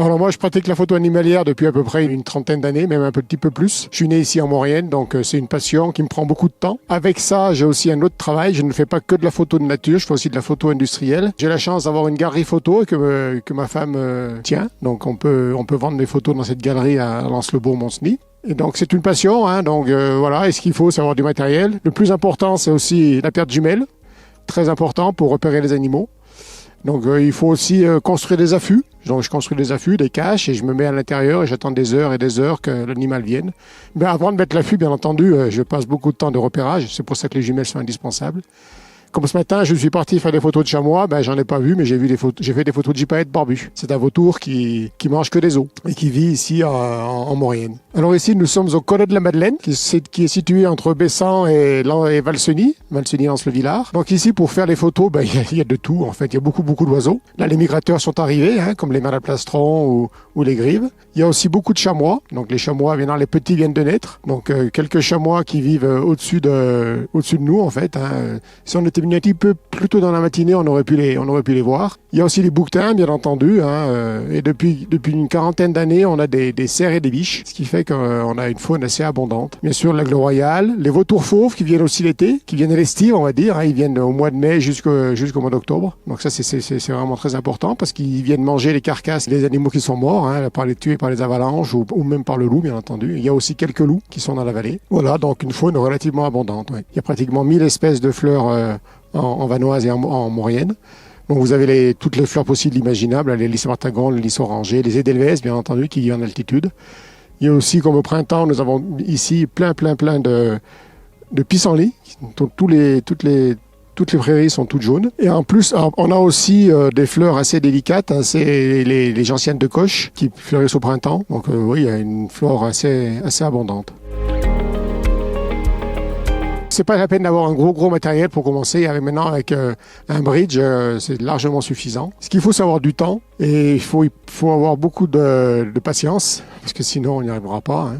Alors moi, je pratique la photo animalière depuis à peu près une trentaine d'années, même un petit peu plus. Je suis né ici en Maurienne, donc c'est une passion qui me prend beaucoup de temps. Avec ça, j'ai aussi un autre travail. Je ne fais pas que de la photo de nature, je fais aussi de la photo industrielle. J'ai la chance d'avoir une galerie photo que ma femme tient. Donc on peut vendre mes photos dans cette galerie à Lens-le-Bourg-Monsny. Et donc c'est une passion, hein, donc voilà. Et ce qu'il faut, c'est avoir du matériel. Le plus important, c'est aussi la paire de jumelles, très important pour repérer les animaux. Donc il faut aussi construire des affûts. Donc je construis des affûts, des caches, et je me mets à l'intérieur et j'attends des heures et des heures que l'animal vienne. Mais avant de mettre l'affût, bien entendu, je passe beaucoup de temps de repérage. C'est pour ça que les jumelles sont indispensables. Comme ce matin, je suis parti faire des photos de chamois, j'en ai pas vu, mais j'ai fait des photos de gypaète barbu. C'est un vautour qui mange que des os et qui vit ici en Maurienne. Alors ici, nous sommes au Collet de la Madeleine, qui est situé entre Bessan et Valseny, Lens-le-Villard. Donc ici, pour faire les photos, il y a de tout, en fait. Il y a beaucoup d'oiseaux. Là, les migrateurs sont arrivés, hein, comme les malaplastrons ou les grives. Il y a aussi beaucoup de chamois. Donc les chamois, les petits viennent de naître. Donc quelques chamois qui vivent au-dessus de nous, en fait. Hein. Si on était venu un petit peu plus tôt dans la matinée, on aurait pu les voir. Il y a aussi les bouquetins, bien entendu. Hein, et depuis une quarantaine d'années, on a des cerfs et des biches, ce qui fait qu'on a une faune assez abondante. Bien sûr, l'aigle royal, les vautours fauves qui viennent aussi l'été, qui viennent à l'estive, on va dire. Hein, ils viennent au mois de mai jusqu'au mois d'octobre. Donc ça, c'est vraiment très important parce qu'ils viennent manger les carcasses des animaux qui sont morts, hein, par les tuer par les avalanches ou même par le loup, bien entendu. Il y a aussi quelques loups qui sont dans la vallée. Voilà, donc une faune relativement abondante. Ouais. Il y a pratiquement 1000 espèces de fleurs en vanoise et en maurienne. Donc vous avez toutes les fleurs possibles imaginables, les lys martagon, les lys orangés, les édelweiss, bien entendu, qui vivent en altitude. Il y a aussi, comme au printemps, nous avons ici plein de pissenlits. Toutes les prairies sont toutes jaunes. Et en plus, on a aussi des fleurs assez délicates. Hein, c'est les gentianes de coche qui fleurissent au printemps. Donc oui, il y a une flore assez abondante. C'est pas la peine d'avoir un gros matériel pour commencer. Maintenant, avec un bridge, c'est largement suffisant. Ce qu'il faut, c'est avoir du temps et il faut avoir beaucoup de patience parce que sinon, on n'y arrivera pas. Hein.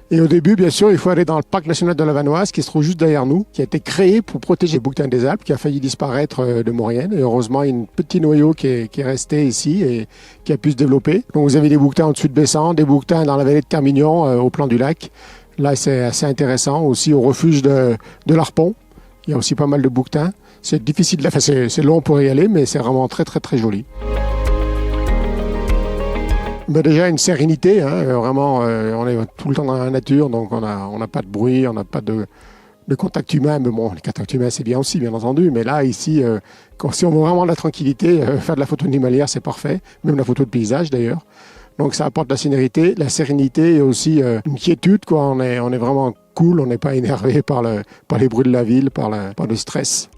Et au début, bien sûr, il faut aller dans le parc national de la Vanoise qui se trouve juste derrière nous, qui a été créé pour protéger les bouquetins des Alpes, qui a failli disparaître de Maurienne. Et heureusement, il y a un petit noyau qui est resté ici et qui a pu se développer. Donc, vous avez des bouquetins au-dessus de Bessan, des bouquetins dans la vallée de Carmignon, au plan du lac. Là, c'est assez intéressant. Aussi, au refuge de l'Arpon, il y a aussi pas mal de bouquetins. C'est difficile, c'est long pour y aller, mais c'est vraiment très joli. Déjà, une sérénité, hein, vraiment, on est tout le temps dans la nature, donc on n'a pas de bruit, on n'a pas de contact humain. Mais bon, les contacts humains, c'est bien aussi, bien entendu. Mais là, ici, si on veut vraiment de la tranquillité, faire de la photo animalière, c'est parfait. Même la photo de paysage, d'ailleurs. Donc ça apporte la sérénité et aussi une quiétude, quoi. On est vraiment cool, on n'est pas énervé par les bruits de la ville, par le stress.